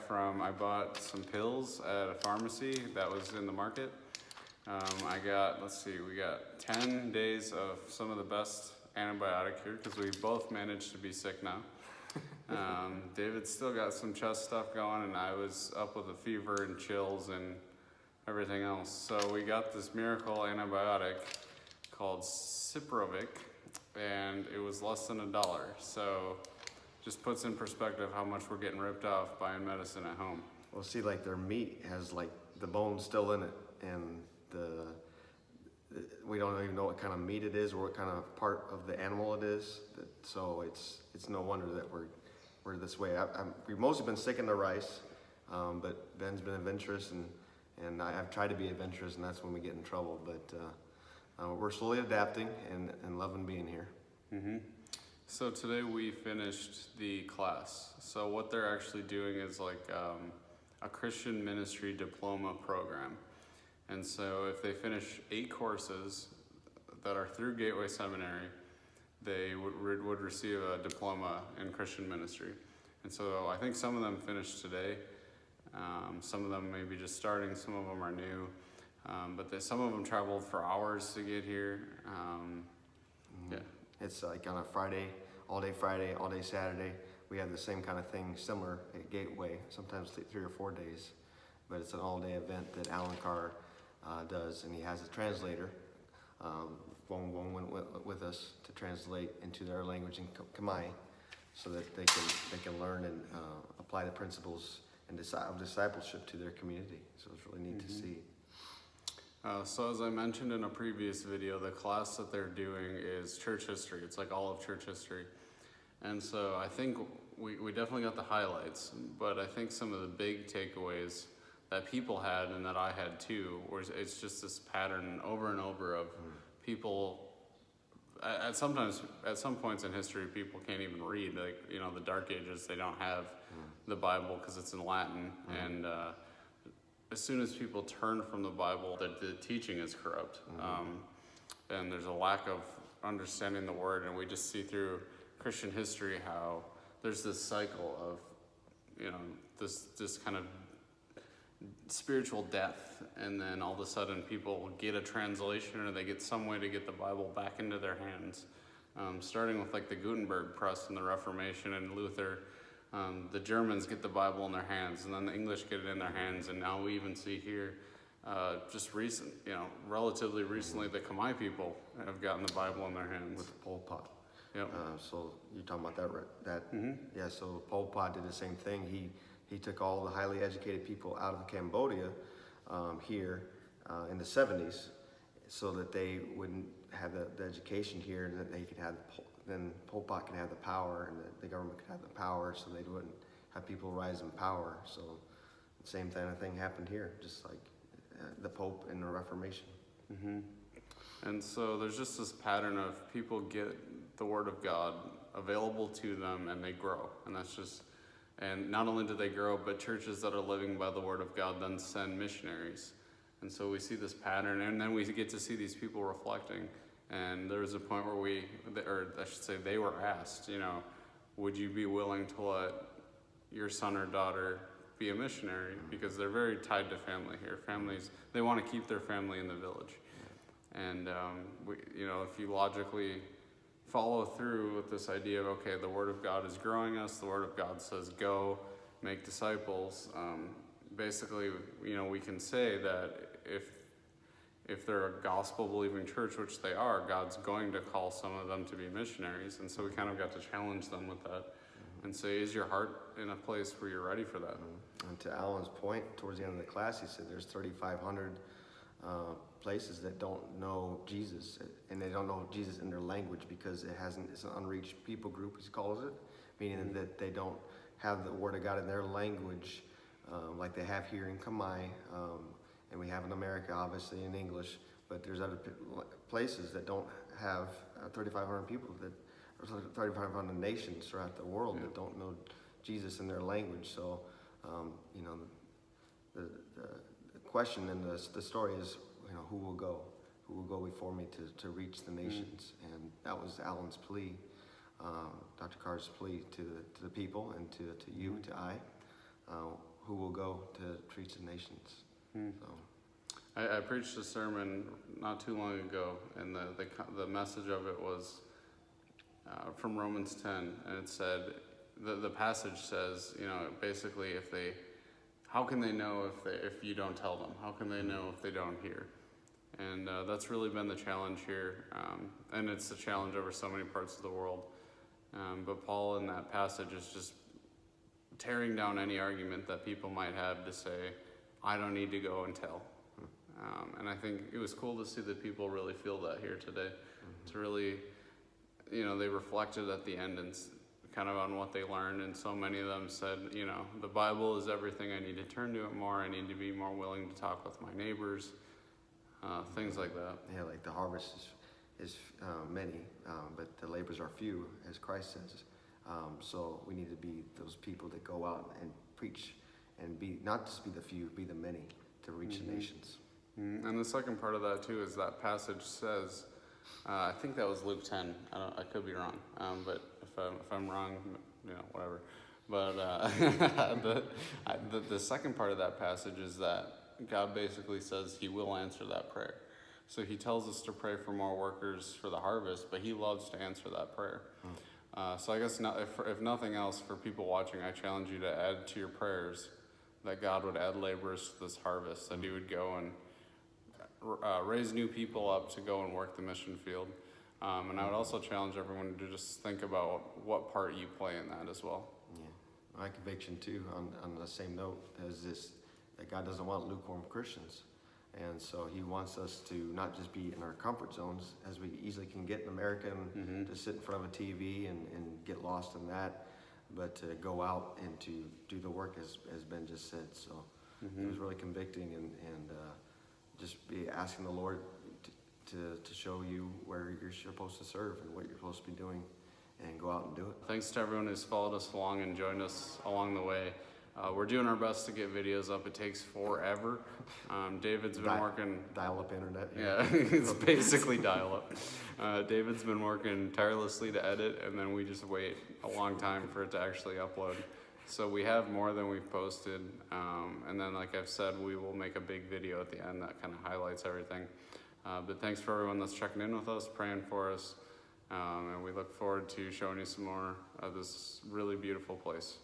I bought some pills at a pharmacy that was in the market. I got, we got 10 days of some of the best antibiotic here because we both managed to be sick now. David still got some chest stuff going, and I was up with a fever and chills and everything else. So we got this miracle antibiotic called Ciprovic, and it was less than $1. So just puts in perspective how much we're getting ripped off buying medicine at home. Well, see, like their meat has like the bone still in it, and we don't even know what kind of meat it is or what kind of part of the animal it is. So it's no wonder that we're this way. We've mostly been sick in the rice, but Ben's been adventurous, and I've tried to be adventurous, and that's when we get in trouble. But we're slowly adapting and loving being here. Mm-hmm. So today we finished the class. So what they're actually doing is like a Christian ministry diploma program. And so if they finish 8 courses that are through Gateway Seminary, they would receive a diploma in Christian ministry. And so I think some of them finished today. Some of them may be just starting, some of them are new. But some of them traveled for hours to get here. Yeah. It's like on a Friday, all day Saturday. We have the same kind of thing, similar at Gateway, sometimes 3 or 4 days. But it's an all-day event that Alan Carr does, and he has a translator going with us to translate into their language in Khmer, so that they can learn and apply the principles and of discipleship to their community. So it's really neat to see. So as I mentioned in a previous video, the class that they're doing is church history. It's like all of church history. And so I think we definitely got the highlights, but I think some of the big takeaways that people had and that I had too, was it's just this pattern over and over of people, at some points in history, people can't even read. Like, you know, the Dark Ages, they don't have the Bible because it's in Latin. And as soon as people turn from the Bible, the teaching is corrupt. And there's a lack of understanding the word, and we just see through Christian history how there's this cycle of, you know, this kind of spiritual death, and then all of a sudden people get a translation or they get some way to get the Bible back into their hands. Starting with like the Gutenberg press and the Reformation and Luther, the Germans get the Bible in their hands, and then the English get it in their hands, and now we even see here, relatively recently, the Khmer people have gotten the Bible in their hands. With Pol Pot. Yep. So you're talking about that? Yeah. So Pol Pot did the same thing. He took all the highly educated people out of Cambodia here in the 70s, so that they wouldn't have the education here, and that they could have. Then Pol Pot could have the power, and the government could have the power, so they wouldn't have people rise in power. So the same kind of thing happened here, just like the Pope and the Reformation. And so there's just this pattern of people get the Word of God available to them, and they grow. And not only do they grow, but churches that are living by the Word of God then send missionaries. And so we see this pattern, and then we get to see these people reflecting. And there was a point where they were asked, you know, would you be willing to let your son or daughter be a missionary? Because they're very tied to family here. Families, they want to keep their family in the village. And, if you logically follow through with this idea of, okay, the Word of God is growing us, the Word of God says go, make disciples, basically, we can say that if they're a gospel-believing church, which they are, God's going to call some of them to be missionaries. And so we kind of got to challenge them with that and say, is your heart in a place where you're ready for that? And to Alan's point, towards the end of the class, he said there's 3,500 places that don't know Jesus, and they don't know Jesus in their language because it's an unreached people group, he calls it, meaning that they don't have the Word of God in their language like they have here in Khmer, and we have in America, obviously, in English, but there's other places that don't have 3,500 people, or 3,500 nations throughout the world that don't know Jesus in their language. So, the question in the story is, who will go? Who will go before me to reach the nations? And that was Alan's plea, Dr. Carr's plea to the people and to you, to I, who will go to preach the nations. So. I preached a sermon not too long ago, and the message of it was from Romans 10, and it said, the passage says, basically how can they know if you don't tell them? How can they know if they don't hear? And that's really been the challenge here, and it's a challenge over so many parts of the world. But Paul in that passage is just tearing down any argument that people might have to say, I don't need to go and tell. And I think it was cool to see that people really feel that here today. To really, they reflected at the end and kind of on what they learned, and so many of them said, the Bible is everything. I need to turn to it more. I need to be more willing to talk with my neighbors, things like that. Yeah, like the harvest is many, but the labors are few, as Christ says. So we need to be those people that go out and preach, and not just be the few, be the many, to reach the nations. And the second part of that too is that passage says, I think that was Luke 10. I could be wrong, but if I'm wrong, whatever. But the second part of that passage is that God basically says He will answer that prayer. So He tells us to pray for more workers for the harvest, but He loves to answer that prayer. So I guess if nothing else, for people watching, I challenge you to add to your prayers that God would add laborers to this harvest, that He would go and raise new people up to go and work the mission field. And I would also challenge everyone to just think about what part you play in that as well. Yeah, my conviction too, on the same note, is this, that God doesn't want lukewarm Christians. And so He wants us to not just be in our comfort zones, as we easily can get in America, and to sit in front of a TV and get lost in that, but to go out and to do the work, as Ben just said. So it was really convicting, and just be asking the Lord to show you where you're supposed to serve and what you're supposed to be doing, and go out and do it. Thanks to everyone who's followed us along and joined us along the way. We're doing our best to get videos up. It takes forever. David's been working... Dial-up internet. Yeah, it's basically dial-up. David's been working tirelessly to edit, and then we just wait a long time for it to actually upload. So we have more than we've posted, and then like I've said, we will make a big video at the end that kind of highlights everything. But thanks for everyone that's checking in with us, praying for us, and we look forward to showing you some more of this really beautiful place.